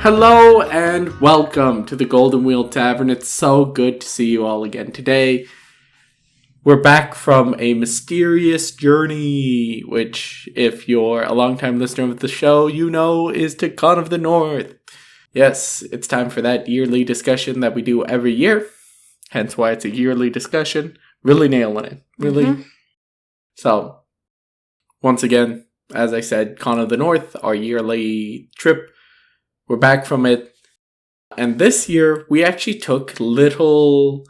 Hello and welcome to the Golden Wheel Tavern. It's so good to see you all again today. We're back from a mysterious journey, which, if you're a long-time listener of the show, you know is to Con of the North. Yes, it's time for that yearly discussion that we do every year, hence why it's a yearly discussion. Really nailing it. Really. Mm-hmm. So, once again, as I said, Con of the North, our yearly trip. We're back from it. And this year, we actually took little,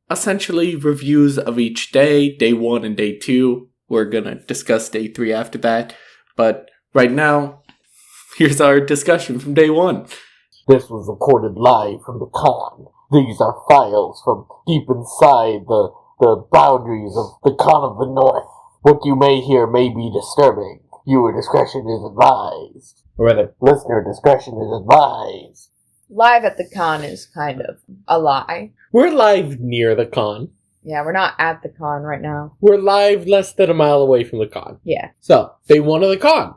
essentially, reviews of each day. Day 1 and Day 2. We're going to discuss Day 3 after that. But right now, here's our discussion from Day 1. This was recorded live from the con. These are files from deep inside the boundaries of the Con of the North. What you may hear may be disturbing. Viewer discretion is advised. Or rather, listener discretion is advised. Live at the con is kind of a lie. We're live near the con. Yeah, we're not at the con right now. We're live less than a mile away from the con. Yeah. So, Day 1 of the con.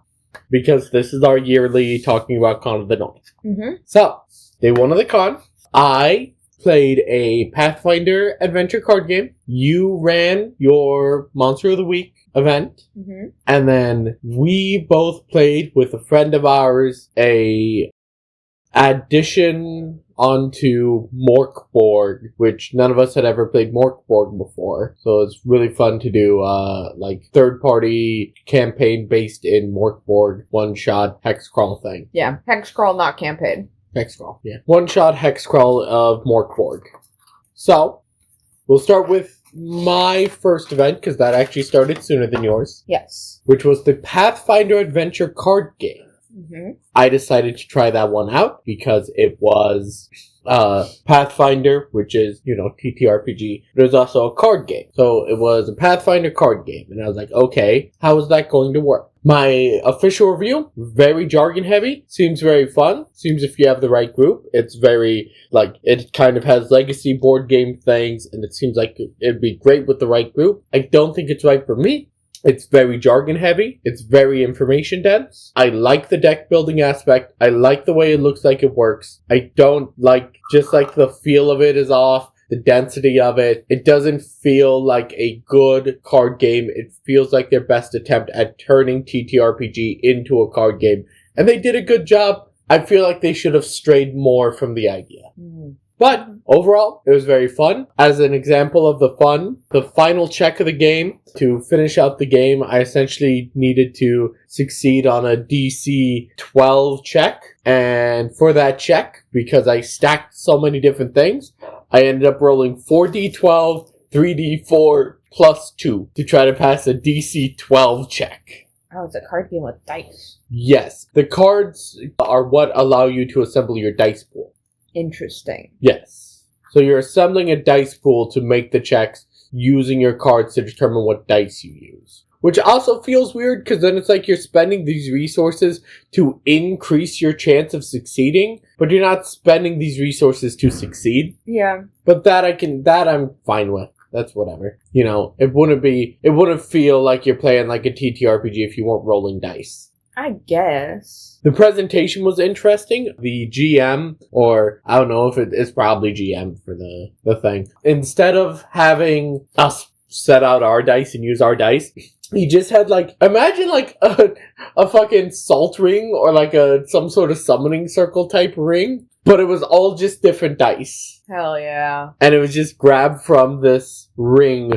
Because this is our yearly talking about Con of the North. Mm-hmm. So, Day 1 of the con. I played a Pathfinder adventure card game. You ran your Monster of the Week event. Mm-hmm. And then we both played with a friend of ours a addition onto Morkborg, which none of us had ever played Morkborg before. So it's really fun to do third-party campaign based in Morkborg, one-shot hexcrawl thing. Yeah, hexcrawl, not campaign. Hexcrawl, yeah. One-shot hexcrawl of Morkborg. So, we'll start with my first event, because that actually started sooner than yours. Yes. Which was the Pathfinder Adventure card game. Mm-hmm. I decided to try that one out because it was Pathfinder, which is, TTRPG. But it was also a card game. So it was a Pathfinder card game. And I was like, okay, how is that going to work? My official review, very jargon heavy. Seems very fun. Seems if you have the right group. It's very, it kind of has legacy board game things. And it seems like it'd be great with the right group. I don't think it's right for me. It's very jargon heavy. It's very information dense. I like the deck building aspect. I like the way it looks like it works. I don't like, just the feel of it is off. The density of it. It doesn't feel like a good card game. It feels like their best attempt at turning TTRPG into a card game. And they did a good job. I feel like they should have strayed more from the idea. Mm. But overall, it was very fun. As an example of the fun, the final check of the game, to finish out the game, I essentially needed to succeed on a DC 12 check. And for that check, because I stacked so many different things, I ended up rolling 4d12, 3d4, plus 2 to try to pass a DC 12 check. Oh, it's a card game with dice. Yes. The cards are what allow you to assemble your dice pool. Interesting. Yes. So you're assembling a dice pool to make the checks using your cards to determine what dice you use. Which also feels weird because then it's like you're spending these resources to increase your chance of succeeding, but you're not spending these resources to succeed. Yeah. But that I'm fine with. That's whatever. It wouldn't feel like you're playing like a TTRPG if you weren't rolling dice. I guess. The presentation was interesting. The GM, or I don't know if it's probably GM for the thing. Instead of having us set out our dice and use our dice, he just had imagine a fucking salt ring or some sort of summoning circle type ring, but it was all just different dice. Hell yeah. And it was just grab from this ring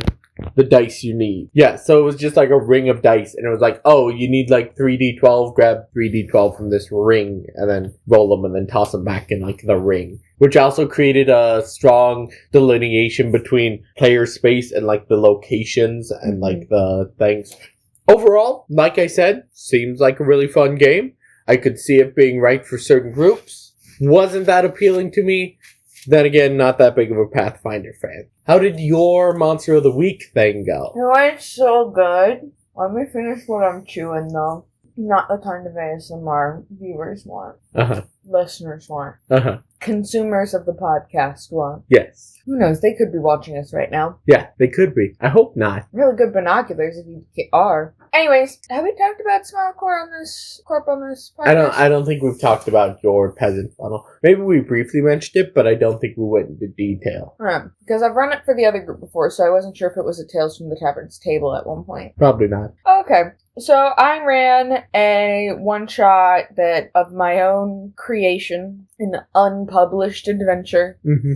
the dice you need. Yeah, so it was just like a ring of dice, and it was like, oh, you need 3d12, grab 3d12 from this ring, and then roll them and then toss them back in the ring. Which also created a strong delineation between player space and the locations and the things. Overall, like I said, seems like a really fun game. I could see it being right for certain groups. Wasn't that appealing to me. Then again, not that big of a Pathfinder fan. How did your Monster of the Week thing go? It went so good. Let me finish what I'm chewing, though. Not the kind of ASMR viewers want. Uh-huh. Listeners want. Uh-huh. consumers of the podcast want. Yes. Who knows? They could be watching us right now. Yeah, they could be. I hope not. Really good binoculars if you are. Anyways, have we talked about Smilecore on this podcast? I don't think we've talked about your peasant funnel. Maybe we briefly mentioned it, but I don't think we went into detail. Because I've run it for the other group before, so I wasn't sure if it was a Tales from the Tavern's table at one point. Probably not. Okay. So I ran a one-shot that of my own creation, an unpublished adventure. Mm-hmm.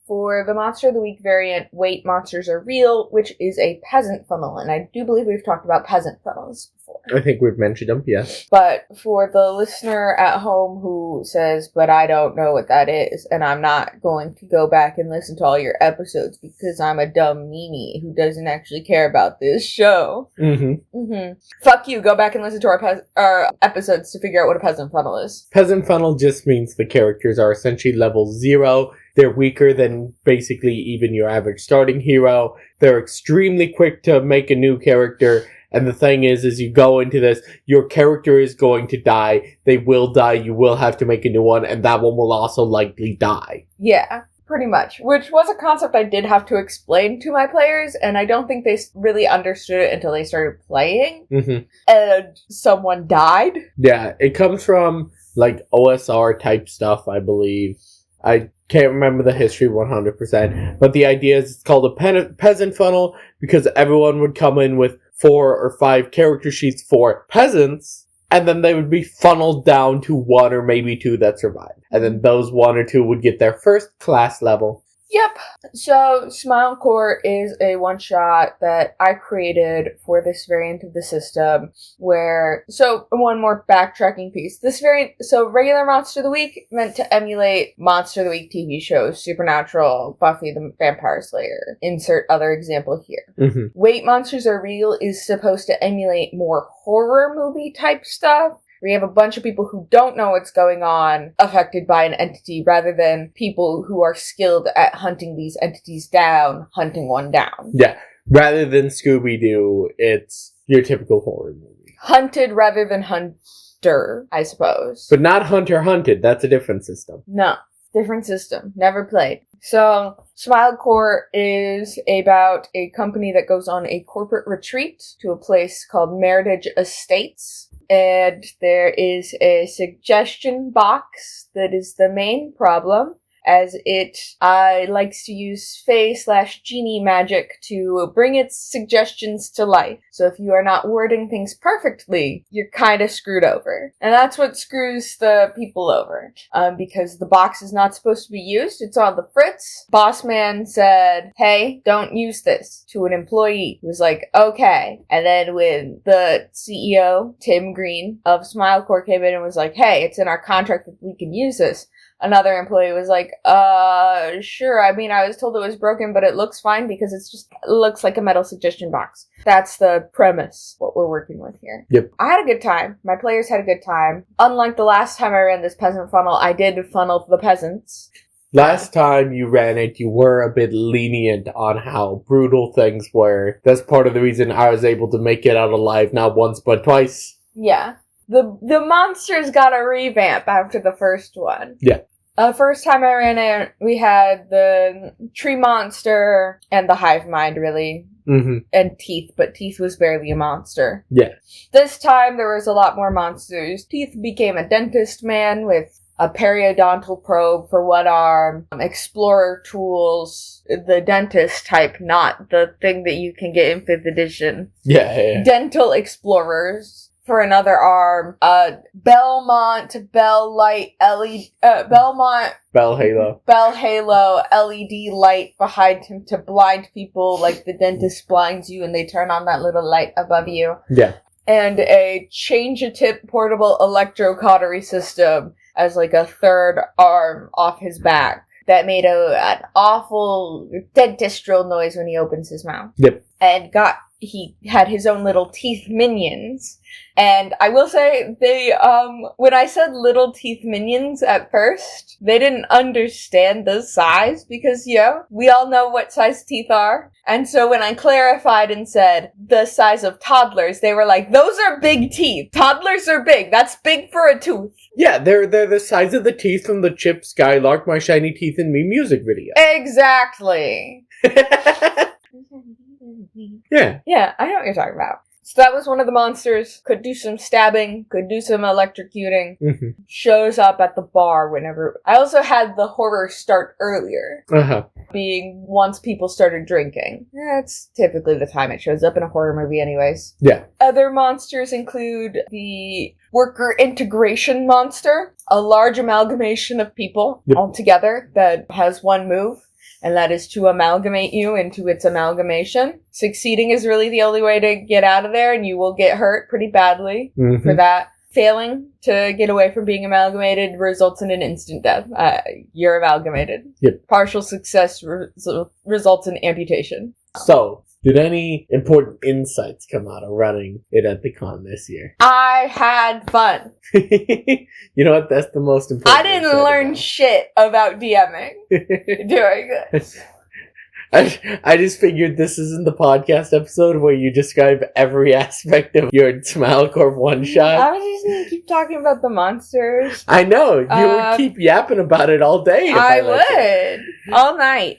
For the Monster of the Week variant, Wait, Monsters Are Real, which is a peasant funnel, and I do believe we've talked about peasant funnels before. I think we've mentioned them, yes. But for the listener at home who says, but I don't know what that is, and I'm not going to go back and listen to all your episodes because I'm a dumb meanie who doesn't actually care about this show. Fuck you, go back and listen to our episodes to figure out what a peasant funnel is. Peasant funnel just means the characters are essentially level 0. They're weaker than basically even your average starting hero. They're extremely quick to make a new character. And the thing is you go into this, your character is going to die. They will die. You will have to make a new one. And that one will also likely die. Yeah, pretty much. Which was a concept I did have to explain to my players. And I don't think they really understood it until they started playing. And someone died. Yeah, it comes from like OSR type stuff, I believe. I can't remember the history 100%, but the idea is it's called a peasant funnel because everyone would come in with 4 or 5 character sheets for peasants, and then they would be funneled down to 1 or maybe 2 that survived. And then those 1 or 2 would get their first class level. Yep. So, Smilecore is a one-shot that I created for this variant of the system so, one more backtracking piece. This variant, so regular Monster of the Week meant to emulate Monster of the Week TV shows, Supernatural, Buffy the Vampire Slayer. Insert other example here. Wait, Monsters Are Real is supposed to emulate more horror movie type stuff. We have a bunch of people who don't know what's going on affected by an entity rather than people who are skilled at hunting these entities down, hunting one down. Yeah. Rather than Scooby-Doo, it's your typical horror movie. Hunted rather than hunter, I suppose. But not hunter-hunted. That's a different system. No. Different system. Never played. So, Smilecore is about a company that goes on a corporate retreat to a place called Meritage Estates. And there is a suggestion box that is the main problem, as it likes to use Fae/Genie magic to bring its suggestions to life. So if you are not wording things perfectly, you're kind of screwed over. And that's what screws the people over. Because the box is not supposed to be used, it's on the fritz. Boss man said, hey, don't use this, to an employee who was like, okay. And then when the CEO, Tim Green of Smilecore, came in and was like, hey, it's in our contract that we can use this, another employee was like, sure, I mean, I was told it was broken, but it looks fine because it looks like a metal suggestion box. That's the premise, what we're working with here. Yep. I had a good time. My players had a good time. Unlike the last time I ran this peasant funnel, I did funnel the peasants. Last time you ran it, you were a bit lenient on how brutal things were. That's part of the reason I was able to make it out alive not once, but twice. Yeah. The monsters got a revamp after the first one. Yeah. First time I ran it, we had the tree monster and the hive mind, really. And Teeth, but Teeth was barely a monster. Yeah. This time, there was a lot more monsters. Teeth became a dentist man with a periodontal probe for one arm, explorer tools, the dentist type, not the thing that you can get in 5th edition. Yeah. Dental explorers. For another arm, Belmont Bell Halo LED light behind him to blind people like the dentist blinds you and they turn on that little light above you. Yeah. And a change-a-tip portable electrocautery system as like a third arm off his back that made an awful dentistral noise when he opens his mouth. Yep. And got he had his own little teeth minions. And I will say, they, when I said little teeth minions at first, they didn't understand the size because, we all know what size teeth are. And so when I clarified and said the size of toddlers, they were like, those are big teeth. Toddlers are big. That's big for a tooth. Yeah, they're the size of the teeth from the Chip Skylark My Shiny Teeth in Me music video. Exactly. Yeah. Yeah, I know what you're talking about. So that was one of the monsters. Could do some stabbing, could do some electrocuting. Mm-hmm. Shows up at the bar whenever. I also had the horror start earlier. Being once people started drinking. That's typically the time it shows up in a horror movie anyways. Yeah. Other monsters include the worker integration monster. A large amalgamation of people all together that has one move. And that is to amalgamate you into its amalgamation. Succeeding is really the only way to get out of there, and you will get hurt pretty badly for that. Failing to get away from being amalgamated results in an instant death. You're amalgamated. Yep. Partial success results in amputation. So, did any important insights come out of running it at the con this year? I had fun. You know what? That's the most important. I didn't learn shit about DMing doing this. I just figured this isn't the podcast episode where you describe every aspect of your SmileCorp one-shot. I was just going to keep talking about the monsters. I know. You would keep yapping about it all day. If I would. All night.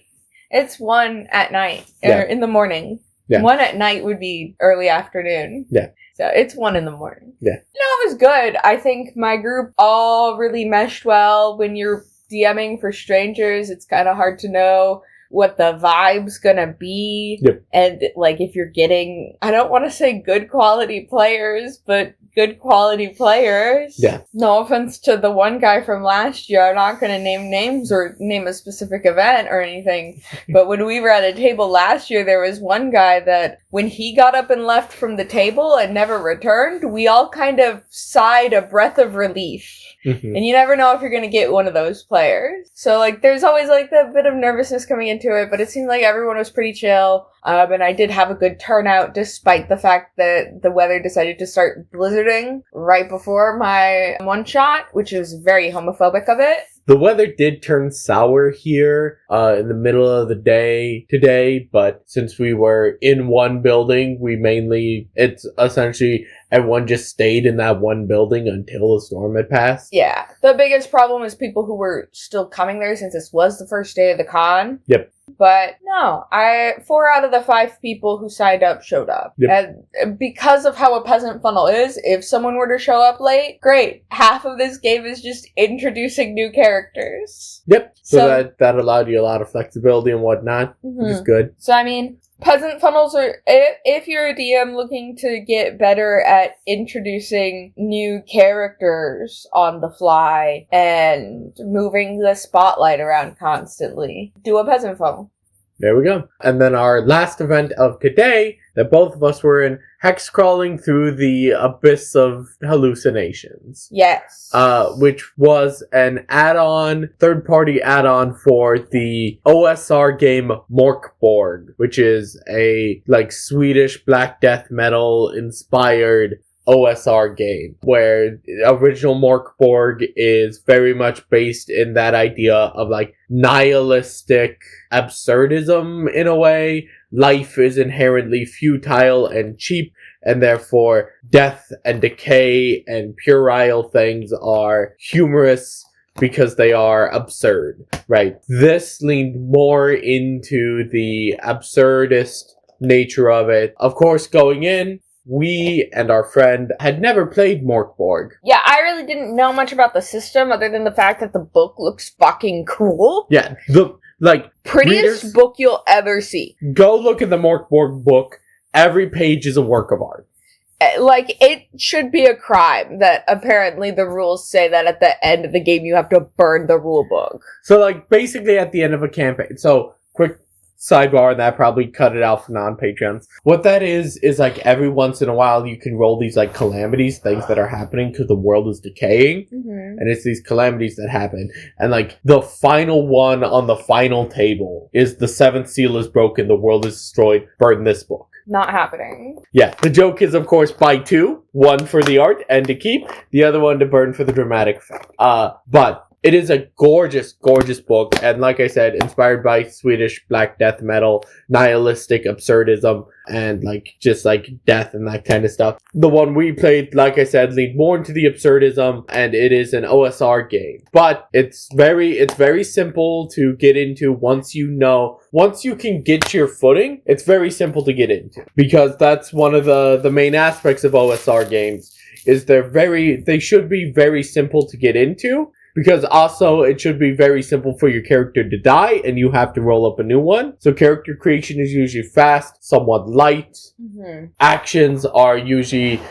It's 1 at night. Or in the morning. Yeah. 1 at night would be early afternoon. Yeah. So it's 1 in the morning. Yeah. No, it was good. I think my group all really meshed well. When you're DMing for strangers, it's kind of hard to know what the vibe's gonna be. Yep. And, like, if you're getting, I don't want to say good quality players, but good quality players. Yeah. No offense to the one guy from last year. I'm not going to name names or name a specific event or anything. But when we were at a table last year, there was one guy that when he got up and left from the table and never returned, we all kind of sighed a breath of relief. Mm-hmm. And you never know if you're going to get one of those players. So, like, there's always, like, that bit of nervousness coming into it, but it seemed like everyone was pretty chill. And I did have a good turnout, despite the fact that the weather decided to start blizzarding right before my one-shot, which is very homophobic of it. The weather did turn sour here in the middle of the day today, but since we were in one building, it's essentially everyone just stayed in that one building until the storm had passed. Yeah. The biggest problem is people who were still coming there since this was the first day of the con. Yep. But no, 4 out of the 5 people who signed up showed up. Yep. And because of how a peasant funnel is, if someone were to show up late, great. Half of this game is just introducing new characters. Yep. So that allowed you a lot of flexibility and whatnot, which is good. So, I mean, peasant funnels are, if you're a DM looking to get better at introducing new characters on the fly and moving the spotlight around constantly, do a peasant funnel. There we go. And then our last event of today that both of us were in, hex crawling through the abyss of hallucinations. Yes. Which was an add-on, third-party add-on for the OSR game Morkborg, which is a, like, Swedish Black Death Metal inspired OSR game, where original Morkborg is very much based in that idea of, like, nihilistic absurdism in a way. Life is inherently futile and cheap, and therefore death and decay and puerile things are humorous because they are absurd, right? This leaned more into the absurdist nature of it. Of course, going in, we and our friend had never played Morkborg. Yeah, I really didn't know much about the system other than the fact that the book looks fucking cool. Yeah, prettiest readers, book you'll ever see. Go look at the Morkborg book. Every page is a work of art. Like, it should be a crime that apparently the rules say that at the end of the game you have to burn the rule book. So, like, basically at the end of a campaign. So, quick sidebar, that probably cut it out for non-patrons. What that is like every once in a while you can roll these, like, calamities, things that are happening because the world is decaying. Mm-hmm. And it's these calamities that happen. And, like, the final one on the final table is the 7th seal is broken, the world is destroyed, burn this book. Not happening. Yeah, the joke is, of course, buy 2. 1 for the art and to keep, the other one to burn for the dramatic effect. But it is a gorgeous, gorgeous book, and like I said, inspired by Swedish black death metal, nihilistic absurdism, and just death and that kind of stuff. The one we played, like I said, leaned more into the absurdism, and it is an OSR game. But it's very simple to get into once you can get your footing. It's very simple to get into, because that's one of the main aspects of OSR games, is they should be very simple to get into. Because also, it should be very simple for your character to die, and you have to roll up a new one. So character creation is usually fast, somewhat light. Mm-hmm. Actions are usually,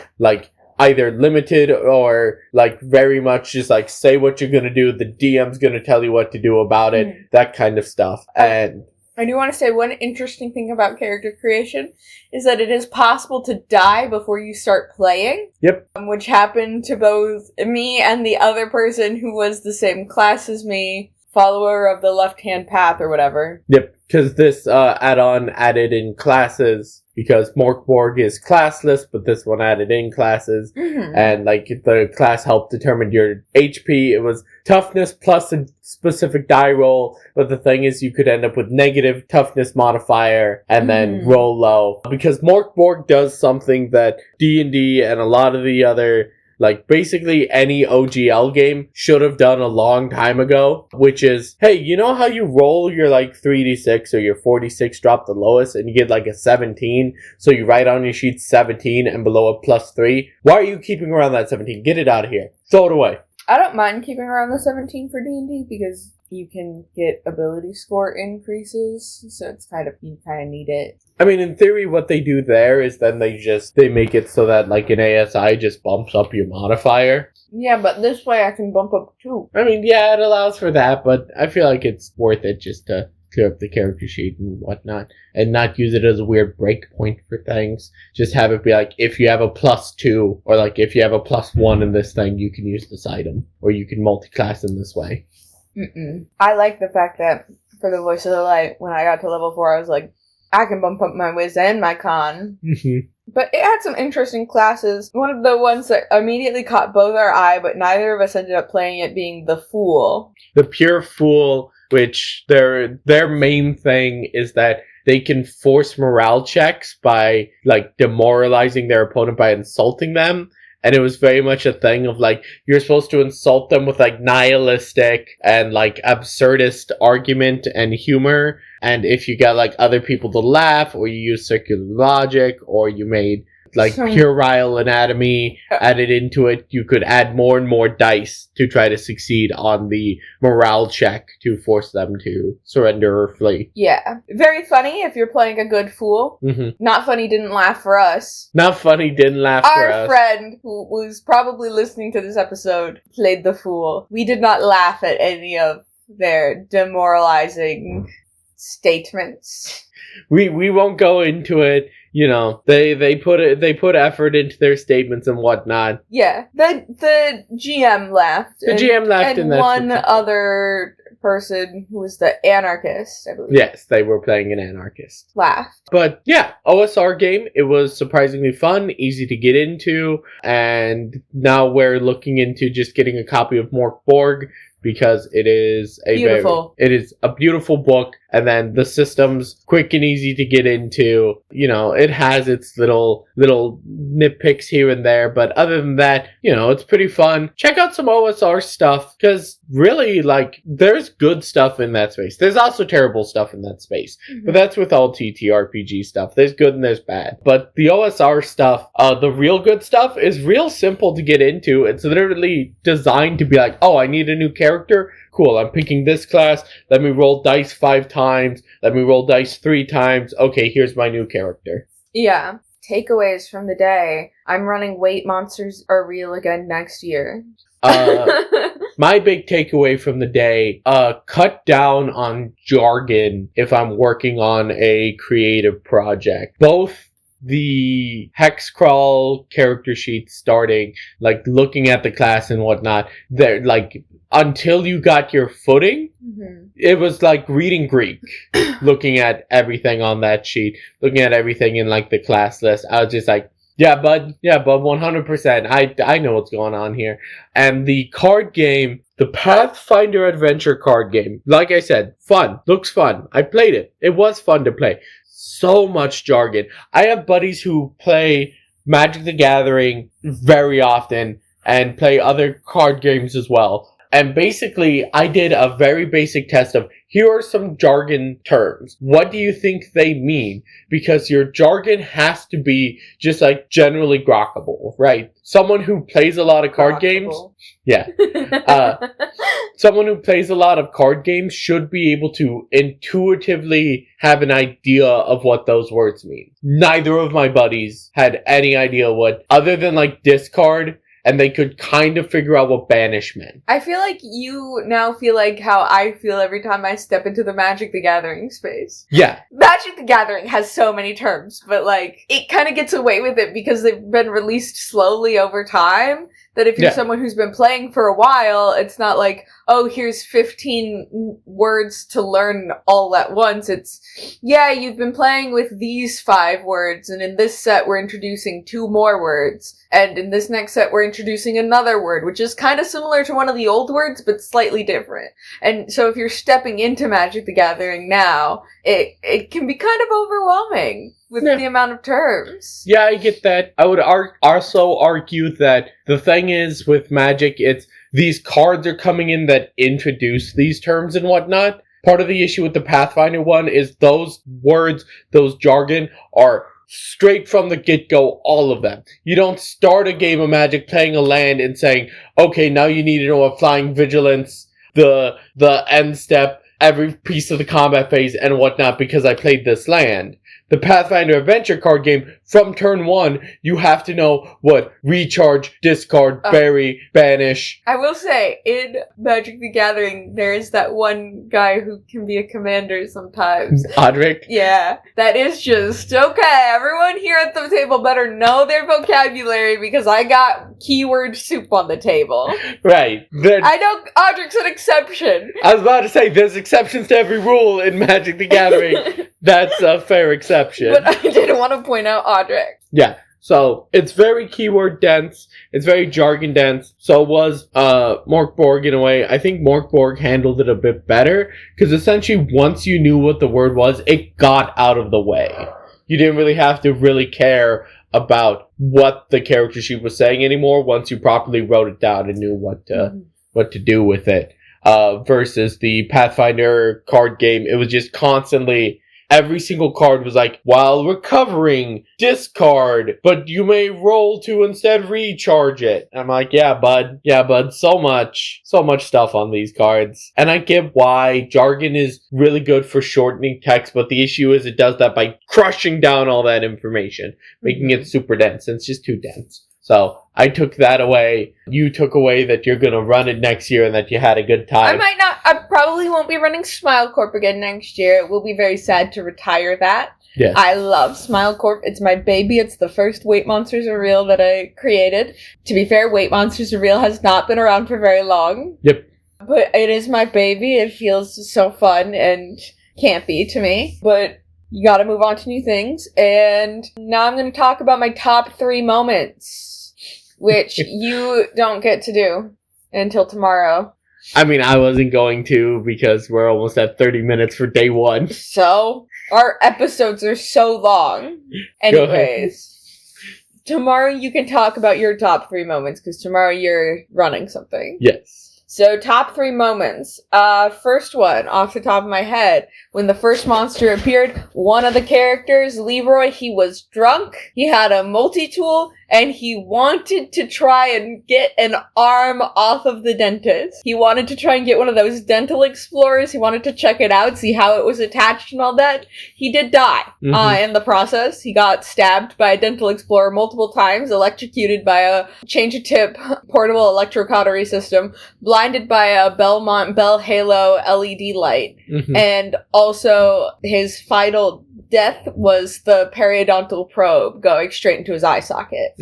either limited or, very much just, say what you're gonna do. The DM's gonna tell you what to do about it. Mm-hmm. That kind of stuff. And I do want to say one interesting thing about character creation is that it is possible to die before you start playing. Yep. Which happened to both me and the other person who was the same class as me, follower of the left-hand path or whatever. Yep, because this add-on added in classes, because Morkborg is classless, but this one added in classes, and the class helped determine your HP. It was toughness plus a specific die roll, but the thing is you could end up with negative toughness modifier and then roll low. Because Morkborg does something that D&D and a lot of the other basically any OGL game should have done a long time ago, which is, hey, you know how you roll your 3d6 or your 46 drop the lowest and you get a 17, so you write on your sheet 17 and below a +3? Why are you keeping around that 17? Get it out of here. Throw it away. I don't mind keeping around the 17 for D&D because you can get ability score increases, so you kind of need it. I mean, in theory, what they do there is then they make it so that, an ASI just bumps up your modifier. Yeah, but this way I can bump up too. I mean, yeah, it allows for that, but I feel like it's worth it just to clear up the character sheet and whatnot, and not use it as a weird breakpoint for things. Just have it be if you have a +2, or if you have a +1 in this thing, you can use this item, or you can multi-class in this way. I like the fact that for the Voice of the Light, when I got to level 4, I was I can bump up my Wiz and my Con. Mm-hmm. But it had some interesting classes. One of the ones that immediately caught both our eye, but neither of us ended up playing it, being the Fool. The Pure Fool, which their main thing is that they can force morale checks by, demoralizing their opponent by insulting them. And it was very much a thing of, you're supposed to insult them with, nihilistic and, absurdist argument and humor. And if you got, other people to laugh, or you use circular logic, or you made, puerile anatomy added into it, you could add more and more dice to try to succeed on the morale check to force them to surrender or flee. Yeah. Very funny if you're playing a good fool. Mm-hmm. Not funny didn't laugh for us. Not funny didn't laugh for us. Our friend, who was probably listening to this episode, played the fool. We did not laugh at any of their demoralizing statements. We won't go into it. They put effort into their statements and whatnot. Yeah, the GM laughed. The GM laughed, and one other person who was the anarchist, I believe. Yes, they were playing an anarchist. Laughed. But yeah, OSR game. It was surprisingly fun, easy to get into, and now we're looking into just getting a copy of Morkborg, because it is a beautiful book, and then the system's quick and easy to get into. It has its little nitpicks here and there, but other than that, it's pretty fun. Check out some OSR stuff, because really, there's good stuff in that space. There's also terrible stuff in that space, but that's with all TTRPG stuff. There's good and there's bad. But the OSR stuff, the real good stuff, is real simple to get into. It's literally designed to be oh, I need a new character. Cool, I'm picking this class. Let me roll dice 5 times. Let me roll dice 3 times. Okay, here's my new character. Yeah. Takeaways from the day. I'm running Wait Monsters Are Real again next year. My big takeaway from the day, cut down on jargon if I'm working on a creative project. Both the hexcrawl character sheet starting, looking at the class and whatnot, they're until you got your footing, it was like reading Greek, looking at everything on that sheet, looking at everything in like the class list. I was just like, yeah, bud, 100%. I know what's going on here. And the card game, the Pathfinder Adventure card game, like I said, fun, looks fun. I played it. It was fun to play. So much jargon. I have buddies who play Magic the Gathering very often and play other card games as well. And basically, I did a very basic test of, here are some jargon terms. What do you think they mean? Because your jargon has to be just like generally grokkable, right? Someone who plays a lot of card games, yeah. Someone who plays a lot of card games should be able to intuitively have an idea of what those words mean. Neither of my buddies had any idea what, other than like discard, and they could kind of figure out what banish meant. I feel like you now feel like how I feel every time I step into the Magic the Gathering space. Yeah. Magic the Gathering has so many terms, but like, it kind of gets away with it because they've been released slowly over time. That if you're someone who's been playing for a while, it's not like, oh, here's 15 words to learn all at once. It's, yeah, you've been playing with these 5 words, and in this set we're introducing 2 more words. And in this next set we're introducing another word, which is kind of similar to one of the old words, but slightly different. And so if you're stepping into Magic the Gathering now, it can be kind of overwhelming with the amount of terms. Yeah, I get that. I would also argue that the thing is with Magic, it's these cards are coming in that introduce these terms and whatnot. Part of the issue with the Pathfinder one is those words, those jargon, are straight from the get-go, all of them. You don't start a game of Magic playing a land and saying, okay, now you need to know a flying vigilance, the end step, every piece of the combat phase and whatnot because I played this land. The Pathfinder Adventure card game, from turn 1, you have to know what recharge, discard, bury, banish. I will say, in Magic the Gathering, there's that one guy who can be a commander sometimes. Odric? Yeah. That is just, okay, everyone here at the table better know their vocabulary because I got keyword soup on the table. Right. I know Odric's an exception. I was about to say, there's exceptions to every rule in Magic the Gathering. That's a fair exception. But I didn't want to point out Odric. Yeah, so it's very keyword dense, it's very jargon dense, so was Mork Borg in a way. I think Mork Borg handled it a bit better, because essentially once you knew what the word was, it got out of the way. You didn't really have to really care about what the character sheet was saying anymore once you properly wrote it down and knew what to do with it. Versus the Pathfinder card game, it was just constantly... Every single card was like, while recovering, discard, but you may roll to instead recharge it. And I'm like, yeah, bud, so much stuff on these cards. And I get why jargon is really good for shortening text, but the issue is it does that by crushing down all that information, making it super dense, and it's just too dense. So I took that away. You took away that you're going to run it next year and that you had a good time. I probably won't be running Smile Corp again next year. It will be very sad to retire that. Yes. I love Smile Corp. It's my baby. It's the first Weight Monsters Are Real that I created. To be fair, Weight Monsters Are Real has not been around for very long. Yep. But it is my baby. It feels so fun and campy to me. But you gotta move on to new things. And now I'm going to talk about my top 3 moments, which you don't get to do until tomorrow. I mean, I wasn't going to because we're almost at 30 minutes for day 1. So, our episodes are so long. Anyways, tomorrow you can talk about your top 3 moments because tomorrow you're running something. Yes. So, top 3 moments. First one, off the top of my head, when the first monster appeared, one of the characters, Leroy, he was drunk, he had a multi-tool, and he wanted to try and get an arm off of the dentist. He wanted to try and get one of those dental explorers. He wanted to check it out, see how it was attached and all that. He did die in the process. He got stabbed by a dental explorer multiple times, electrocuted by a change-a-tip portable electrocautery system, blinded by a Belmont Bell Halo LED light, and also his final death was the periodontal probe going straight into his eye socket.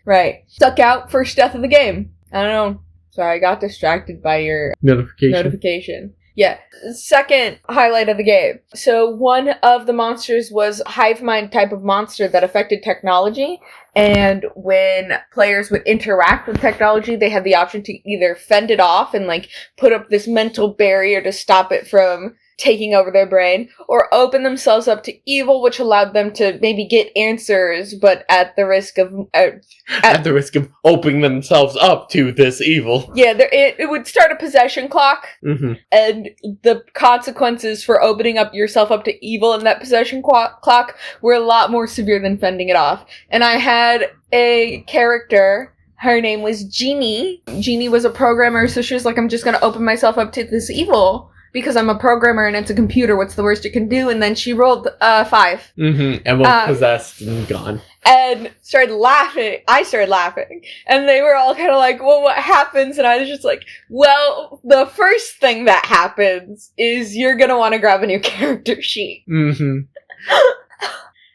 Right. Stuck out, first death of the game. I don't know. Sorry, I got distracted by your notification. Yeah. Second highlight of the game. So one of the monsters was a hive mind type of monster that affected technology. And when players would interact with technology, they had the option to either fend it off and like put up this mental barrier to stop it from taking over their brain, or open themselves up to evil, which allowed them to maybe get answers, but at the risk of at the risk of opening themselves up to this evil. Yeah, it would start a possession clock, and the consequences for opening up yourself up to evil in that possession clock were a lot more severe than fending it off. And I had a character. Her name was Jeannie. Jeannie was a programmer, so she was like, I'm just going to open myself up to this evil because I'm a programmer and it's a computer. What's the worst it can do? And then she rolled 5. And was possessed and gone. And started laughing. I started laughing. And they were all kind of like, well, what happens? And I was just like, well, the first thing that happens is you're going to want to grab a new character sheet.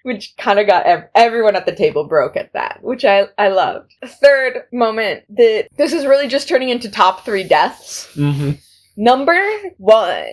Which kind of got everyone at the table broke at that, which I loved. Third moment, that this is really just turning into top 3 deaths. Number 1,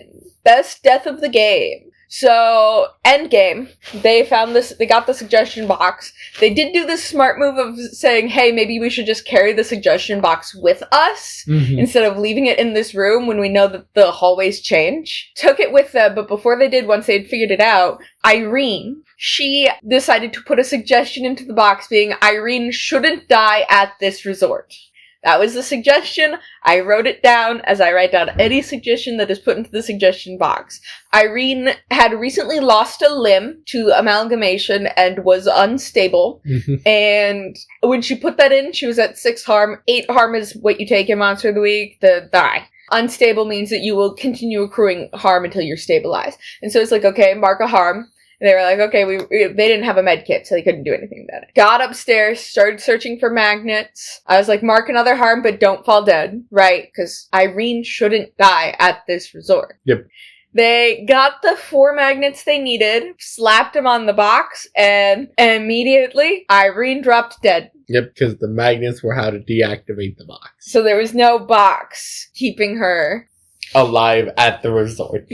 best death of the game. So, endgame, they got the suggestion box. They did do this smart move of saying, hey, maybe we should just carry the suggestion box with us instead of leaving it in this room when we know that the hallways change. Took it with them, but before they did, once they'd figured it out, Irene, she decided to put a suggestion into the box being, Irene shouldn't die at this resort. That was the suggestion. I wrote it down as I write down any suggestion that is put into the suggestion box. Irene had recently lost a limb to amalgamation and was unstable. And when she put that in, she was at 6 harm. 8 harm is what you take in Monster of the Week, the die. Unstable means that you will continue accruing harm until you're stabilized. And so it's like, okay, mark a harm. And they were like, okay, they didn't have a med kit, so they couldn't do anything about it. Got upstairs, started searching for magnets. I was like, mark another harm, but don't fall dead, right? Because Irene shouldn't die at this resort. Yep. They got the 4 magnets they needed, slapped them on the box, and immediately Irene dropped dead. Yep, because the magnets were how to deactivate the box. So there was no box keeping her alive at the resort.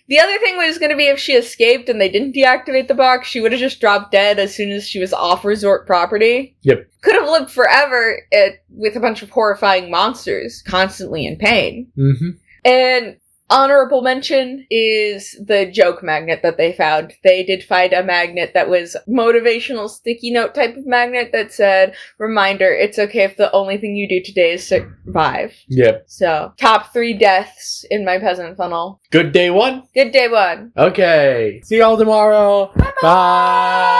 The other thing was going to be if she escaped and they didn't deactivate the box, she would have just dropped dead as soon as she was off resort property. Yep. Could have lived forever with a bunch of horrifying monsters, constantly in pain. And honorable mention is the joke magnet that they found. They did find a magnet that was motivational sticky note type of magnet that said, reminder, it's okay if the only thing you do today is survive. Yep. So, top 3 deaths in my peasant funnel. Good day 1? Good day 1. Okay. See y'all tomorrow. Bye.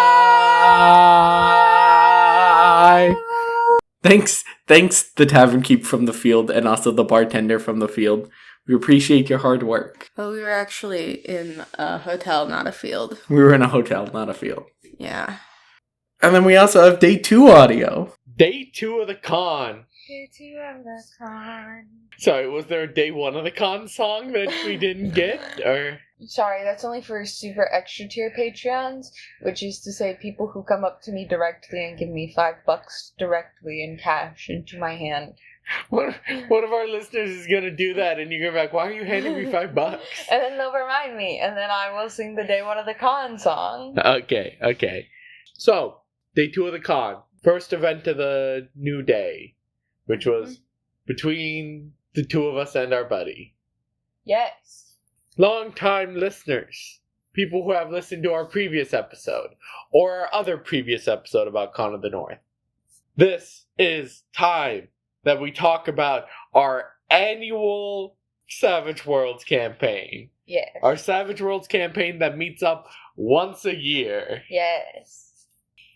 Thanks, the Tavern Keep from the field, and also the bartender from the field. We appreciate your hard work. Well, we were actually in a hotel, not a field. We were in a hotel, not a field. Yeah. And then we also have day 2 audio. Day 2 of the con. Day 2 of the con. Sorry, was there a day 1 of the con song that we didn't get? Or Sorry, that's only for super extra tier Patreons, which is to say people who come up to me directly and give me $5 directly in cash into my hand. One of our listeners is gonna do that, and you're gonna be like, "Why are you handing me $5?" And then they'll remind me, and then I will sing the day 1 of the con song. Okay. So, day 2 of the con. First event of the new day, which was between the 2 of us and our buddy. Yes. Long-time listeners, people who have listened to our previous episode, or our other previous episode about Con of the North. This is time that we talk about our annual Savage Worlds campaign. Yes. Our Savage Worlds campaign that meets up once a year. Yes.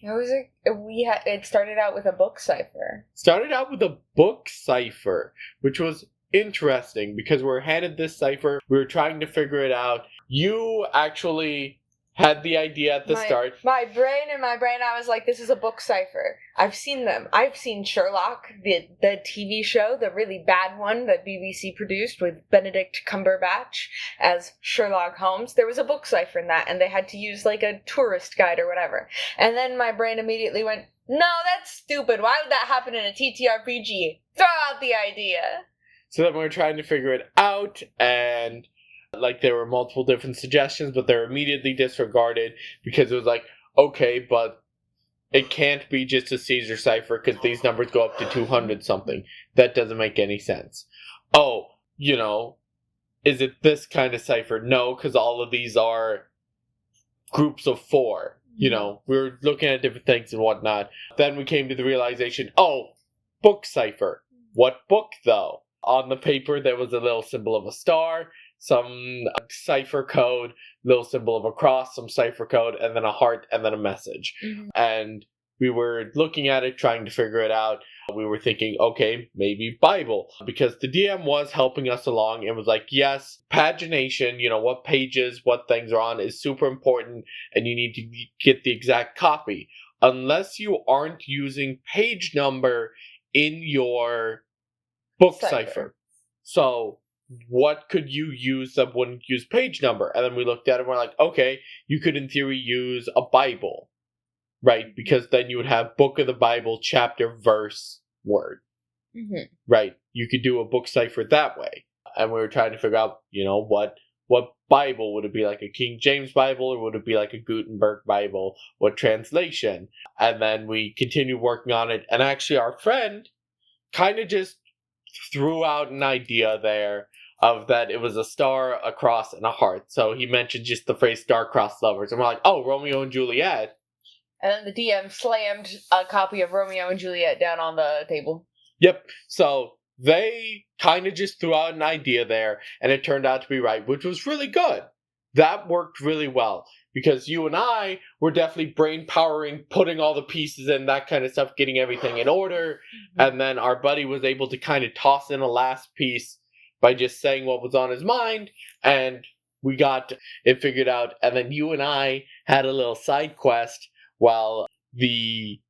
It started out with a book cipher. Started out with a book cipher, which was interesting because we were handed this cipher. We were trying to figure it out. You actually had the idea at the start. My brain, I was like, this is a book cipher. I've seen them. I've seen Sherlock, the TV show, the really bad one that BBC produced with Benedict Cumberbatch as Sherlock Holmes. There was a book cipher in that, and they had to use like a tourist guide or whatever. And then my brain immediately went, no, that's stupid. Why would that happen in a TTRPG? Throw out the idea. So then we were trying to figure it out, and like there were multiple different suggestions, but they're immediately disregarded because it was like, okay, but it can't be just a Caesar cipher because these numbers go up to 200 something. That doesn't make any sense. Oh, is it this kind of cipher? No, because all of these are groups of 4. We were looking at different things and whatnot. Then we came to the realization, book cipher. What book, though? On the paper, there was a little symbol of a star, some cipher code, little symbol of a cross, some cipher code, and then a heart, and then a message. Mm-hmm. And we were looking at it, trying to figure it out. We were thinking, okay, maybe Bible. Because the DM was helping us along and was like, yes, pagination, what pages, what things are on is super important, and you need to get the exact copy. Unless you aren't using page number in your book cipher. So what could you use that wouldn't use page number? And then we looked at it and we're like, okay, you could in theory use a Bible, right? Because then you would have book of the Bible, chapter, verse, word, right? You could do a book cipher that way. And we were trying to figure out, what Bible would it be, like a King James Bible, or would it be like a Gutenberg Bible? What translation? And then we continued working on it. And actually our friend kind of just threw out an idea there of that it was a star, a cross, and a heart. So he mentioned just the phrase star-crossed lovers. And we're like, oh, Romeo and Juliet. And then the DM slammed a copy of Romeo and Juliet down on the table. Yep. So they kind of just threw out an idea there, and it turned out to be right, which was really good. That worked really well. Because you and I were definitely brain powering, putting all the pieces in, that kind of stuff, getting everything in order. Mm-hmm. And then our buddy was able to kind of toss in a last piece by just saying what was on his mind. And we got it figured out. And then you and I had a little side quest while the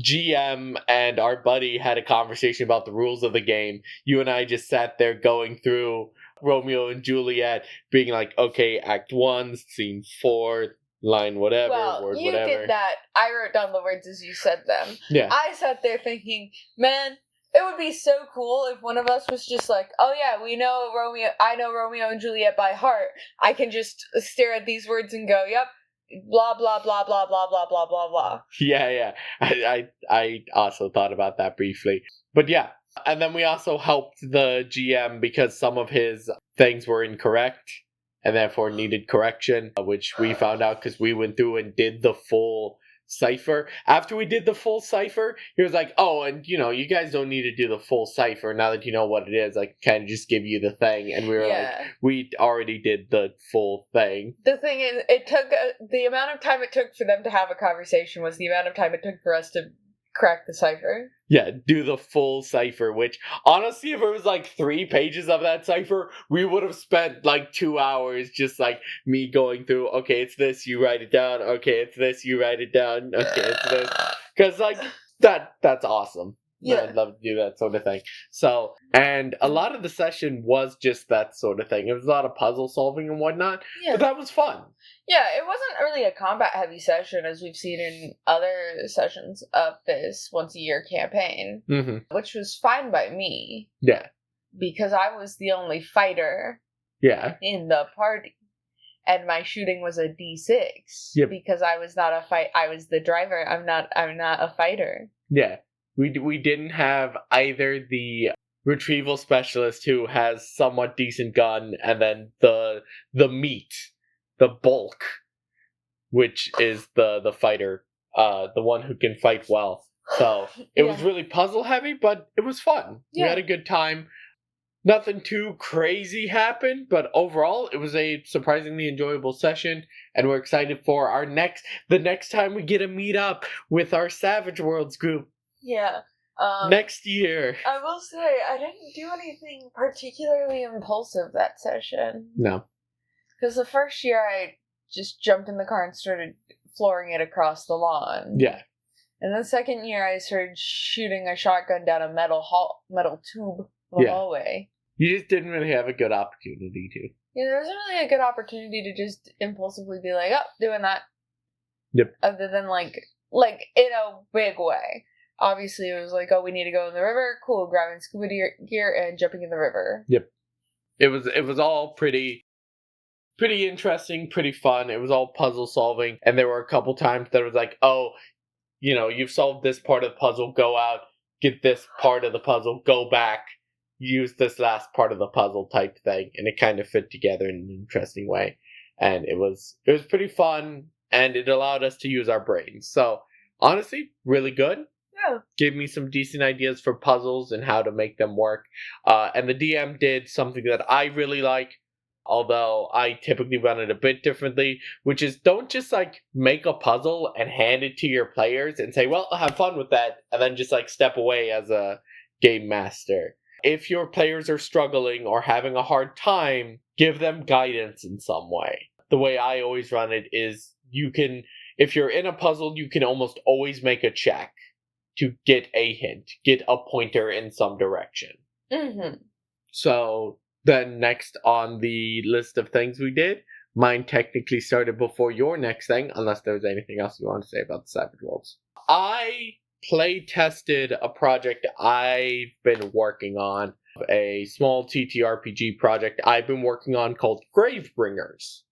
GM and our buddy had a conversation about the rules of the game. You and I just sat there going through Romeo and Juliet, being like, okay, act 1, scene 4, line whatever, word you whatever. Did that. I wrote down the words as you said them. Yeah. I sat there thinking, man, it would be so cool if one of us was just like, oh yeah, I know Romeo and Juliet by heart. I can just stare at these words and go, yep, blah, blah, blah, blah, blah, blah, blah, blah, blah. Yeah. I also thought about that briefly. But yeah. And then we also helped the GM because some of his things were incorrect and therefore needed correction, which we found out because we went through and did the full cipher. After we did the full cipher, he was like, oh, and you guys don't need to do the full cipher now that you know what it is. I kind of just give you the thing. And we were like, we already did the full thing. The thing is, it took the amount of time it took for them to have a conversation was the amount of time it took for us to crack the cipher. Yeah, do the full cipher, which, honestly, if it was like 3 pages of that cipher, we would have spent like 2 hours just like me going through, okay, it's this, you write it down, okay, it's this, you write it down, okay, it's this. Because, like, that's awesome. Yeah. I'd love to do that sort of thing. So, and a lot of the session was just that sort of thing. It was a lot of puzzle solving and whatnot, but that was fun. Yeah, it wasn't really a combat-heavy session as we've seen in other sessions of this once-a-year campaign, which was fine by me. Yeah. Because I was the only fighter in the party. And my shooting was a D6 because I was not I was the driver. I'm not a fighter. Yeah. We didn't have either the retrieval specialist who has somewhat decent gun and then the meat, the bulk, which is the fighter, the one who can fight well. So it was really puzzle heavy, but it was fun. Yeah. We had a good time. Nothing too crazy happened, but overall it was a surprisingly enjoyable session, and we're excited for the next time we get to meet up with our Savage Worlds group. Yeah. Next year. I will say, I didn't do anything particularly impulsive that session. No. Because the first year I just jumped in the car and started flooring it across the lawn. Yeah. And the second year I started shooting a shotgun down a metal tube of a hallway. You just didn't really have a good opportunity to. Yeah, there wasn't really a good opportunity to just impulsively be like, oh, doing that. Yep. Other than like in a big way. Obviously, it was like, oh, we need to go in the river. Cool, grabbing scuba gear and jumping in the river. Yep. It was all pretty interesting, pretty fun. It was all puzzle solving, and there were a couple times that it was like, oh, you've solved this part of the puzzle, go out, get this part of the puzzle, go back, use this last part of the puzzle type thing, and it kind of fit together in an interesting way. And it was pretty fun, and it allowed us to use our brains. So, honestly, really good. Yeah. Gave me some decent ideas for puzzles and how to make them work. And the DM did something that I really like, although I typically run it a bit differently, which is don't just make a puzzle and hand it to your players and say, well, have fun with that, and then just step away as a game master. If your players are struggling or having a hard time, give them guidance in some way. The way I always run it is if you're in a puzzle, you can almost always make a check to get a hint, get a pointer in some direction. Mm-hmm. So then next on the list of things we did, mine technically started before your next thing, unless there was anything else you want to say about the Savage Worlds. I play tested a project I've been working on, a small TTRPG project I've been working on called Gravebringers.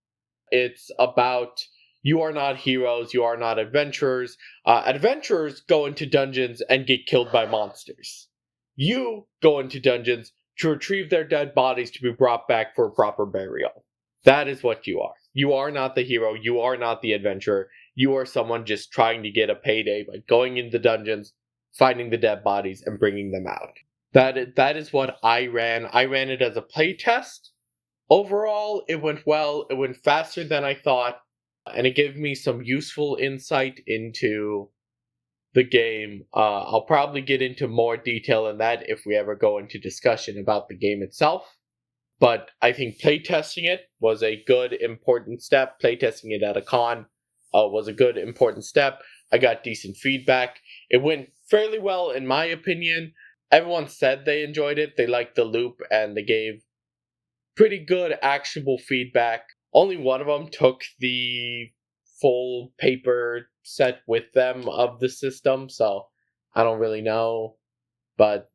It's about you are not heroes, you are not adventurers. Adventurers go into dungeons and get killed by monsters. You go into dungeons to retrieve their dead bodies to be brought back for a proper burial. That is what you are. You are not the hero, you are not the adventurer. You are someone just trying to get a payday by going into dungeons, finding the dead bodies, and bringing them out. That is what I ran. I ran it as a playtest. Overall, it went well. It went faster than I thought. And it gave me some useful insight into the game. I'll probably get into more detail in that if we ever go into discussion about the game itself. But I think playtesting it was a good, important step. Playtesting it at a con was a good, important step. I got decent feedback. It went fairly well, in my opinion. Everyone said they enjoyed it. They liked the loop, and they gave pretty good, actionable feedback. Only one of them took the full paper set with them of the system, so I don't really know. But,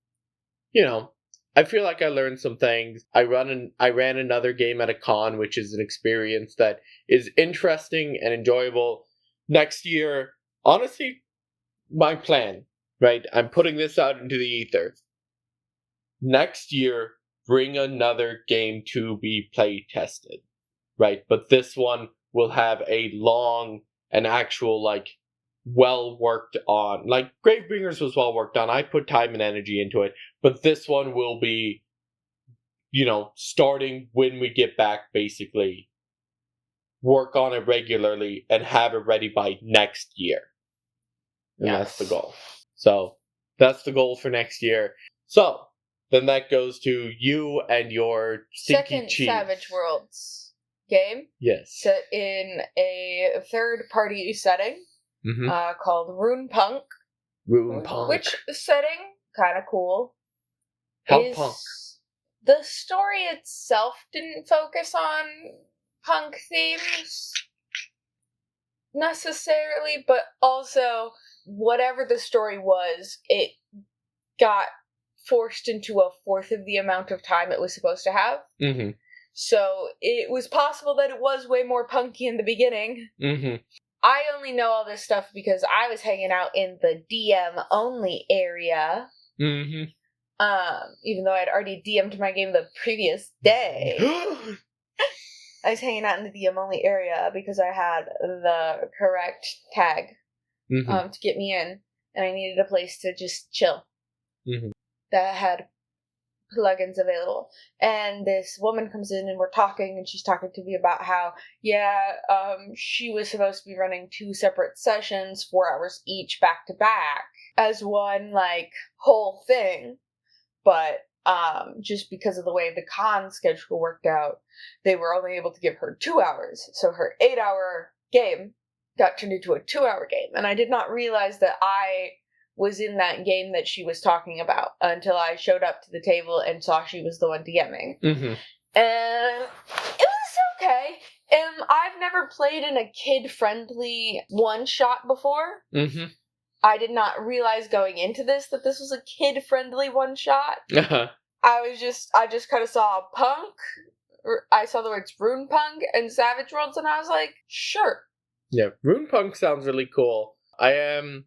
I feel like I learned some things. I ran another game at a con, which is an experience that is interesting and enjoyable. Next year, honestly, my plan, right? I'm putting this out into the ether. Next year, bring another game to be play tested. Right, but this one will have a long and actual, well worked on. Gravebringers was well worked on. I put time and energy into it, but this one will be, starting when we get back, basically. Work on it regularly and have it ready by next year. And That's the goal. So, that's the goal for next year. So, then that goes to you and your stinky Second chief. Savage Worlds game. Yes. Set in a third-party setting called Rune Punk. Rune Punk. Which setting, kind of cool. How punk? The story itself didn't focus on punk themes necessarily, but also whatever the story was, it got forced into a fourth of the amount of time it was supposed to have. Mm-hmm. So it was possible that it was way more punky in the beginning. Mm-hmm. I only know all this stuff because I was hanging out in the DM only area. Mm-hmm. Even though I'd already DM'd my game the previous day. I was hanging out in the DM only area because I had the correct tag to get me in, and I needed a place to just chill that had plugins available. And this woman comes in and we're talking, and she's talking to me about how she was supposed to be running 2 separate sessions, 4 hours each, back to back as one whole thing, but just because of the way the con schedule worked out, they were only able to give her 2 hours, so her 8-hour game got turned into a 2-hour game. And I did not realize that I was in that game that she was talking about until I showed up to the table and saw she was the one DMing. Mm-hmm. And it was okay. I've never played in a kid-friendly one-shot before. Mm-hmm. I did not realize going into this that this was a kid-friendly one-shot. Uh-huh. I just kind of saw punk. I saw the words rune punk and savage worlds, and I was like, sure. Yeah, rune punk sounds really cool. I am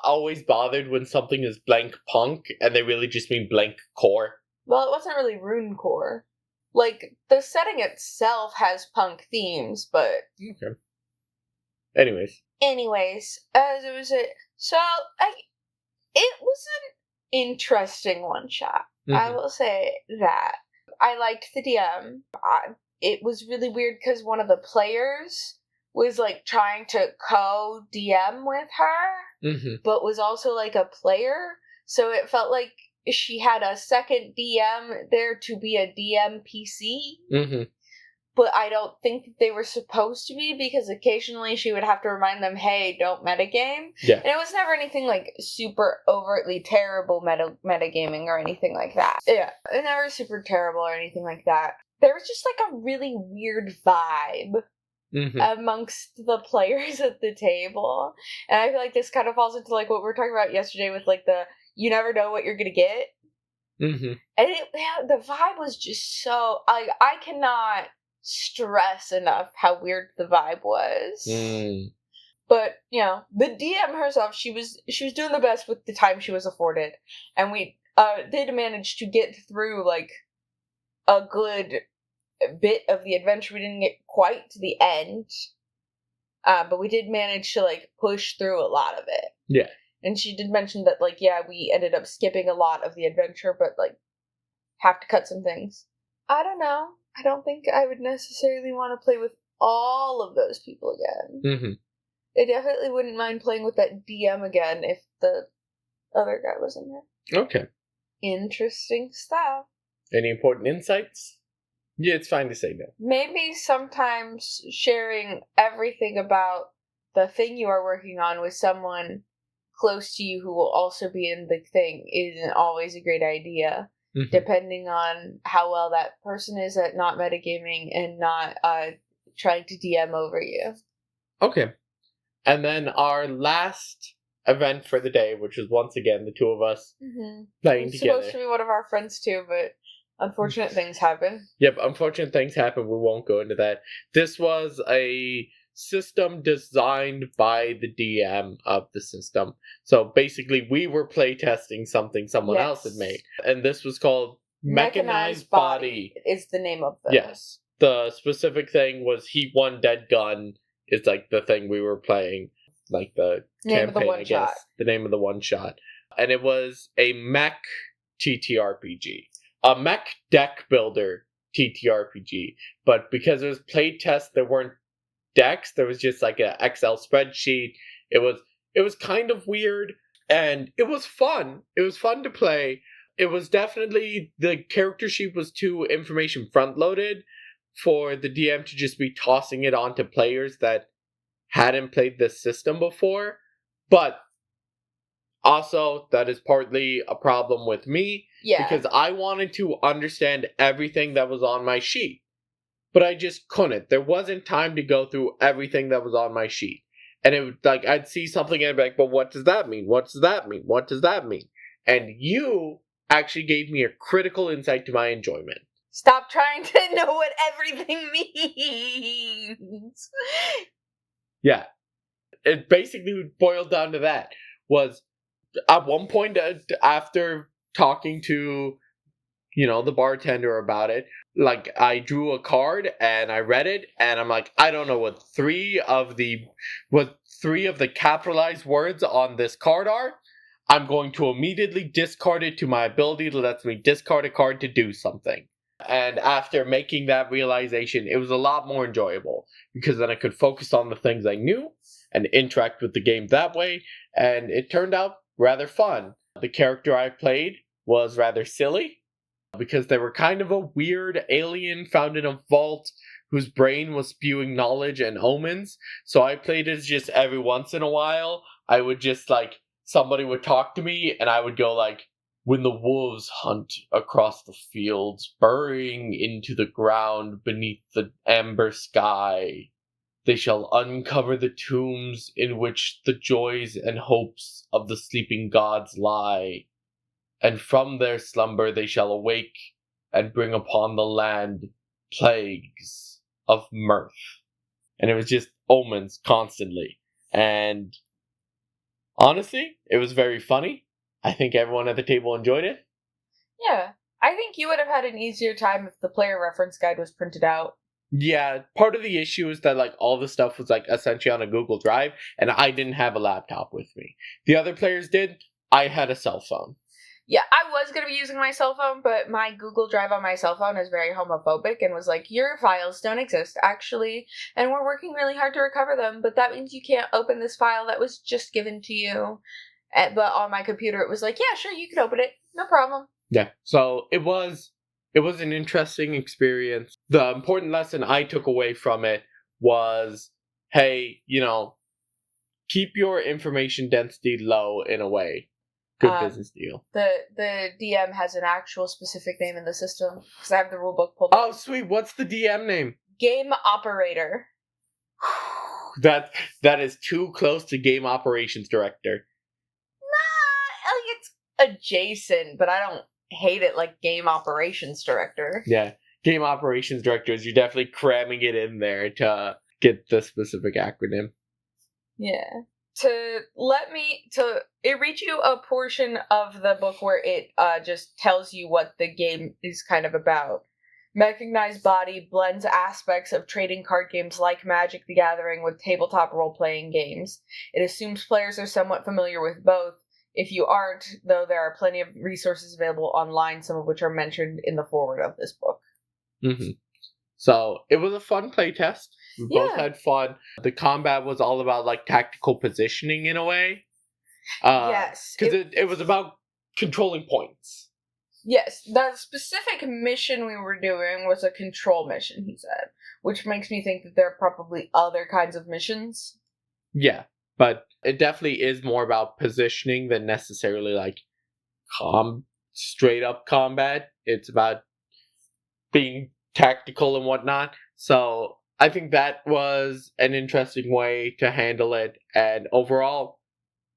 always bothered when something is blank punk and they really just mean blank core. Well, it wasn't really rune core. Like, the setting itself has punk themes, but... Okay. Anyways, as it was it was an interesting one-shot. I will say that. I liked the DM. It was really weird because one of the players was, like, trying to co-DM with her, but was also, like, a player. So it felt like she had a second DM there to be a DM PC. But I don't think that they were supposed to be, because occasionally she would have to remind them, hey, don't metagame. Yeah. And it was never anything, like, super overtly terrible metagaming or anything like that. Yeah, never super terrible or anything like that. There was just, like, a really weird vibe amongst the players at the table. And I feel like this kind of falls into, like, what we were talking about yesterday with, like, the you never know what you're gonna get. And the vibe was just so... I cannot stress enough how weird the vibe was. But, you know, the DM herself, she was doing the best with the time she was afforded. And we did manage to get through, like, a good bit of the adventure. We didn't get quite to the end. But we did manage to, like, push through a lot of it. Yeah. And she did mention that, like, yeah, we ended up skipping a lot of the adventure, but, like, have to cut some things. I don't know. I don't think I would necessarily want to play with all of those people again. I definitely wouldn't mind playing with that DM again if the other guy was in there. Okay. Interesting stuff. Any important insights? Yeah, it's fine to say no. Maybe sometimes sharing everything about the thing you are working on with someone close to you who will also be in the thing isn't always a great idea. Depending on how well that person is at not metagaming and not trying to DM over you. Okay. And then our last event for the day, which was once again the two of us playing It's together. supposed to be one of our friends too, but unfortunate things happen. Yep, unfortunate things happen. We won't go into that. This was a system designed by the DM of the system. So basically, we were playtesting something someone else had made. And this was called Mechanized Body. Is the name of the... Yes. The specific thing was Heat 1 Dead Gun is like the thing we were playing. Like the name of the campaign, one I guess. shot. The name of the one shot. And it was a mech TTRPG. A mech deck builder TTRPG. But because it was playtest, there weren't decks. There was just like an Excel spreadsheet. It was kind of weird, and it was fun. It was fun to play. It was definitely, the character sheet was too information front loaded for the DM to just be tossing it onto players that hadn't played this system before. But also, that is partly a problem with me, because I wanted to understand everything that was on my sheet. But I just couldn't. There wasn't time to go through everything that was on my sheet. And it was like, I'd see something and I'd be like, but what does that mean? What does that mean? What does that mean? And you actually gave me a critical insight to my enjoyment. Stop trying to know what everything means. Yeah. It basically boiled down to that. Was at one point after talking to, the bartender about it, like, I drew a card and I read it and I'm like, I don't know what three of the capitalized words on this card are. I'm going to immediately discard it to my ability that lets me discard a card to do something. And after making that realization, it was a lot more enjoyable, because then I could focus on the things I knew and interact with the game that way, and it turned out rather fun. The character I played was rather silly, because they were kind of a weird alien found in a vault whose brain was spewing knowledge and omens. So I played as just every once in a while, I would just somebody would talk to me and I would go when the wolves hunt across the fields, burying into the ground beneath the amber sky, They shall uncover the tombs in which the joys and hopes of the sleeping gods lie, and from their slumber they shall awake and bring upon the land plagues of mirth. And it was just omens constantly. And honestly, it was very funny. I think everyone at the table enjoyed it. Yeah. I think you would have had an easier time if the player reference guide was printed out. Yeah, part of the issue is that like all the stuff was like essentially on a Google Drive, and I didn't have a laptop with me. The other players did. I had a cell phone. Yeah, I was going to be using my cell phone, but my Google Drive on my cell phone is very homophobic and was like, your files don't exist, actually, and we're working really hard to recover them, but that means you can't open this file that was just given to you. But on my computer, it was like, yeah, sure, you can open it. No problem. Yeah, so it was an interesting experience. The important lesson I took away from it was, hey, keep your information density low in a way. Good business deal. The DM has an actual specific name in the system, because I have the rulebook pulled up. Oh, sweet. What's the DM name? Game Operator. That is too close to Game Operations Director. Nah, it's adjacent, but I don't hate it like Game Operations Director. Yeah, Game Operations Director is you're definitely cramming it in there to get the specific acronym. Yeah. It reads you a portion of the book where it just tells you what the game is kind of about. Mechanized Body blends aspects of trading card games like Magic the Gathering with tabletop role-playing games. It assumes players are somewhat familiar with both. If you aren't, though, there are plenty of resources available online, some of which are mentioned in the foreword of this book. Mm-hmm. So, it was a fun playtest. We both had fun. The combat was all about, like, tactical positioning in a way. Yes. Because it was about controlling points. Yes, the specific mission we were doing was a control mission, he said. Which makes me think that there are probably other kinds of missions. Yeah, but it definitely is more about positioning than necessarily, like, straight up combat. It's about being tactical and whatnot. So I think that was an interesting way to handle it. And overall,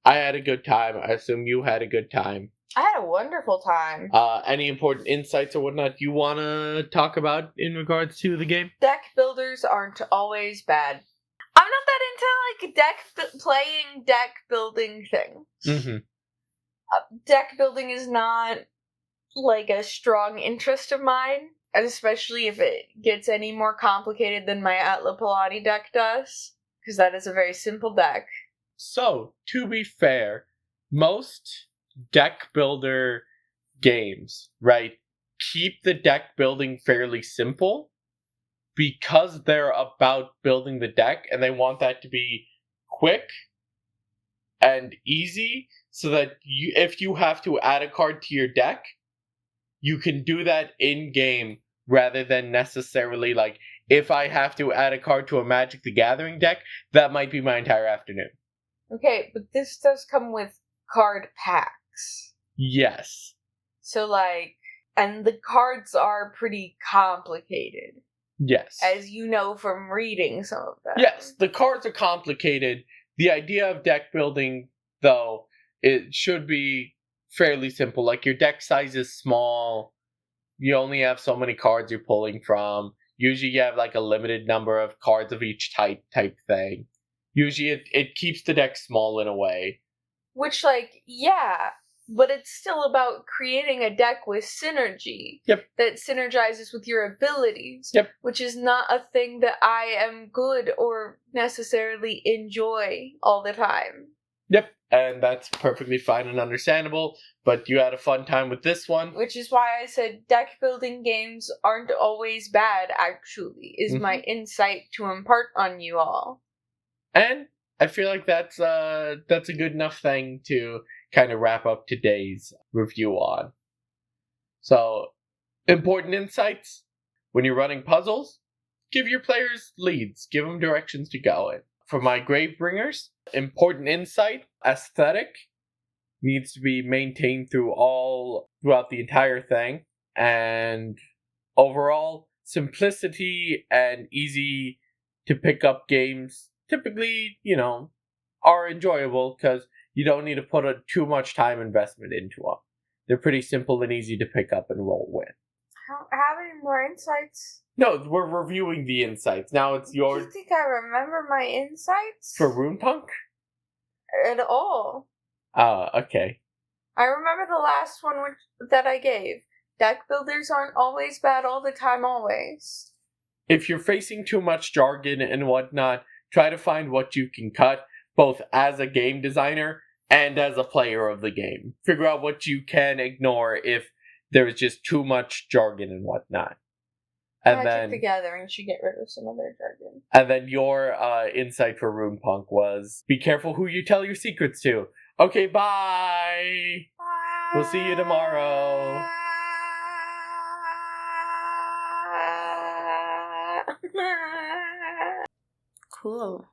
I had a good time. I assume you had a good time. I had a wonderful time. Any important insights or whatnot you want to talk about in regards to the game? Deck builders aren't always bad. I'm not that into, like, playing deck building things. Mm-hmm. Deck building is not, like, a strong interest of mine. And especially if it gets any more complicated than my Atla Palani deck does. Because that is a very simple deck. So, to be fair, most deck builder games, right, keep the deck building fairly simple because they're about building the deck and they want that to be quick and easy so that if you have to add a card to your deck, you can do that in-game rather than necessarily, like, if I have to add a card to a Magic the Gathering deck, that might be my entire afternoon. Okay, but this does come with card packs. Yes. So, like, and the cards are pretty complicated. Yes. As you know from reading some of them. Yes, the cards are complicated. The idea of deck building, though, it should be fairly simple. Like, your deck size is small. You only have so many cards you're pulling from. Usually you have, like, a limited number of cards of each type thing. Usually it keeps the deck small in a way. Which, like, yeah, but it's still about creating a deck with synergy. Yep. That synergizes with your abilities. Yep. Which is not a thing that I am good or necessarily enjoy all the time. Yep, and that's perfectly fine and understandable, but you had a fun time with this one. Which is why I said deck building games aren't always bad, actually, is my insight to impart on you all. And I feel like that's a good enough thing to kind of wrap up today's review on. So, important insights. When you're running puzzles, give your players leads. Give them directions to go in. For my Gravebringers, important insight, aesthetic needs to be maintained throughout the entire thing. And overall, simplicity and easy to pick up games typically, are enjoyable because you don't need to put too much time investment into them. They're pretty simple and easy to pick up and roll with. Have any more insights? No, we're reviewing the insights. Now it's yours. Do you think I remember my insights? For Runepunk? At all. Okay. I remember the last one that I gave. Deck builders aren't always bad all the time, always. If you're facing too much jargon and whatnot, try to find what you can cut, both as a game designer and as a player of the game. Figure out what you can ignore if there's just too much jargon and whatnot. And Magic the Gathering should get rid of some of their jargon. And then your insight for Runepunk was, be careful who you tell your secrets to. Okay, bye! We'll see you tomorrow. Cool.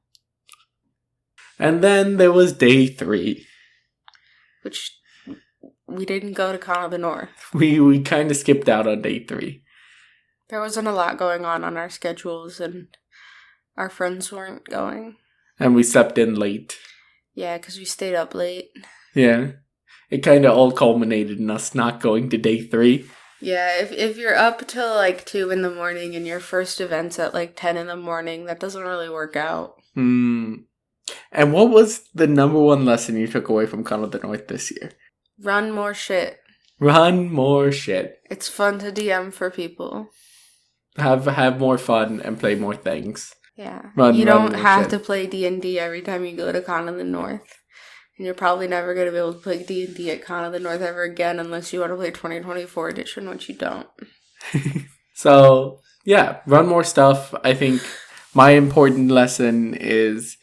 And then there was day 3. Which we didn't go to Con of the North. We kind of skipped out on day 3. There wasn't a lot going on our schedules, and our friends weren't going. And we slept in late. Yeah, because we stayed up late. Yeah. It kind of all culminated in us not going to day 3. Yeah, if you're up till like 2 in the morning and your first event's at like 10 in the morning, that doesn't really work out. And what was the number one lesson you took away from Con of the North this year? Run more shit. Run more shit. It's fun to DM for people. Have more fun and play more things. Yeah. You don't have to play D&D every time you go to Con of the North. And you're probably never going to be able to play D&D at Con of the North ever again unless you want to play 2024 edition, which you don't. So, yeah, run more stuff. I think my important lesson is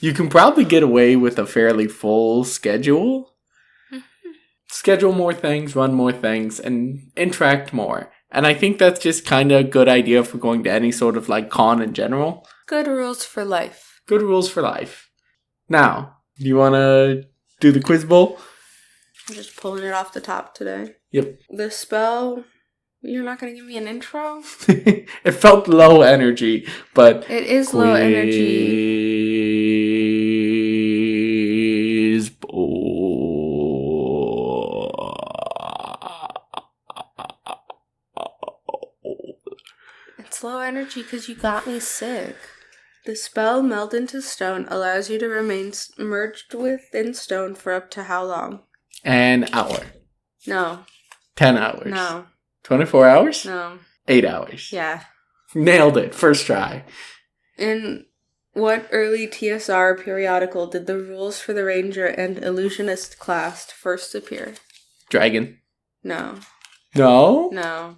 you can probably get away with a fairly full schedule. Schedule more things, run more things, and interact more. And I think that's just kind of a good idea for going to any sort of like con in general. Good rules for life. Good rules for life. Now, do you want to do the quiz bowl? I'm just pulling it off the top today. Yep. The spell, you're not going to give me an intro? It felt low energy, but... It is low energy. Quiz bowl. It's low energy because you got me sick. The spell Meld into Stone allows you to remain merged within stone for up to how long? An hour. No. 10 hours. No. 24 hours? No. 8 hours. Yeah. Nailed it. First try. In what early TSR periodical did the rules for the Ranger and Illusionist class first appear? Dragon. No. No? No.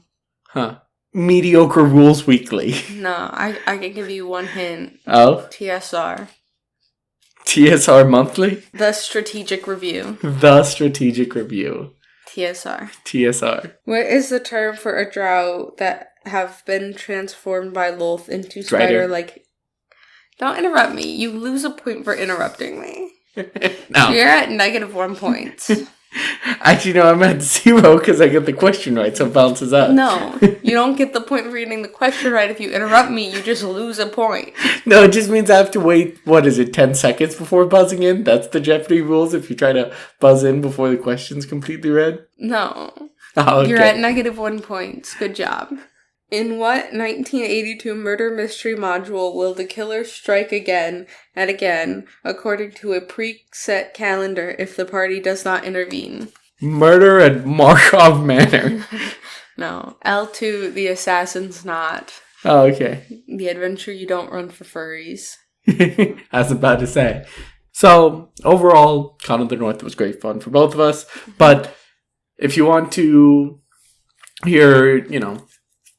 Huh. Mediocre Rules Weekly. No. I can give you one hint. Oh? TSR. TSR Monthly? The Strategic Review. The Strategic Review. TSR. TSR. What is the term for a drow that have been transformed by Lolth into Strider. spider-like? Don't interrupt me. You lose a point for interrupting me. No. You're at -1 point. Actually, no, I'm at 0 because I get the question right, so it balances out. No, you don't get the point for getting the question right. If you interrupt me, you just lose a point. No, it just means I have to wait, 10 seconds before buzzing in? That's the Jeopardy rules if you try to buzz in before the question's completely read? No. Oh, okay. You're at -1 point. Good job. In what 1982 murder mystery module will the killer strike again and again, according to a preset calendar, if the party does not intervene? Murder at Markov Manor. No. L2, the assassin's not. Oh, okay. The adventure you don't run for furries. I was about to say. So, overall, Con of the North was great fun for both of us. But if you want to hear,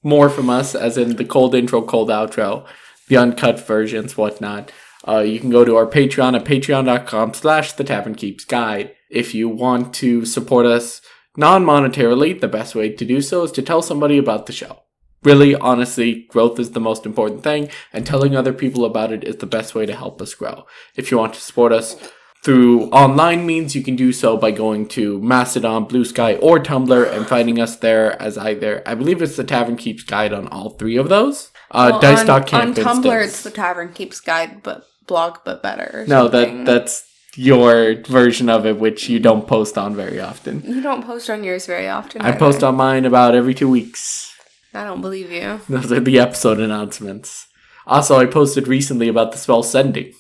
more from us, as in the cold intro, cold outro, the uncut versions, whatnot, you can go to our Patreon at patreon.com/thetavernkeepsguide. If you want to support us non-monetarily, the best way to do so is to tell somebody about the show. Really, honestly, growth is the most important thing, and telling other people about it is the best way to help us grow. If you want to support us through online means, you can do so by going to Mastodon, Blue Sky, or Tumblr and finding us there as either, I believe it's the Tavern Keeps Guide on all 3 of those. Dice Talk on Campus Tumblr, does. it's the Tavern Keeps Guide, but blog, but better. Or No, something. that's your version of it, which you don't post on very often. You don't post on yours very often. I either. post on mine about every 2 weeks. I don't believe you. Those are the episode announcements. Also, I posted recently about the spell sending.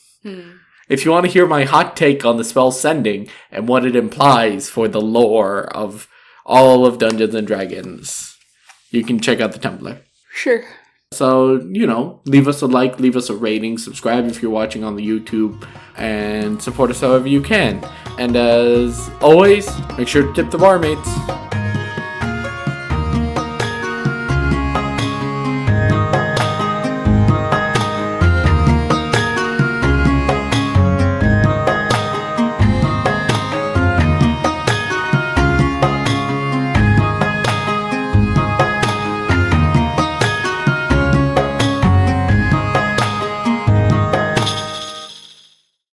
If you want to hear my hot take on the spell sending and what it implies for the lore of all of Dungeons and Dragons, you can check out the Tumblr. Sure. So, leave us a like, leave us a rating, subscribe if you're watching on the YouTube, and support us however you can. And as always, make sure to tip the barmaids.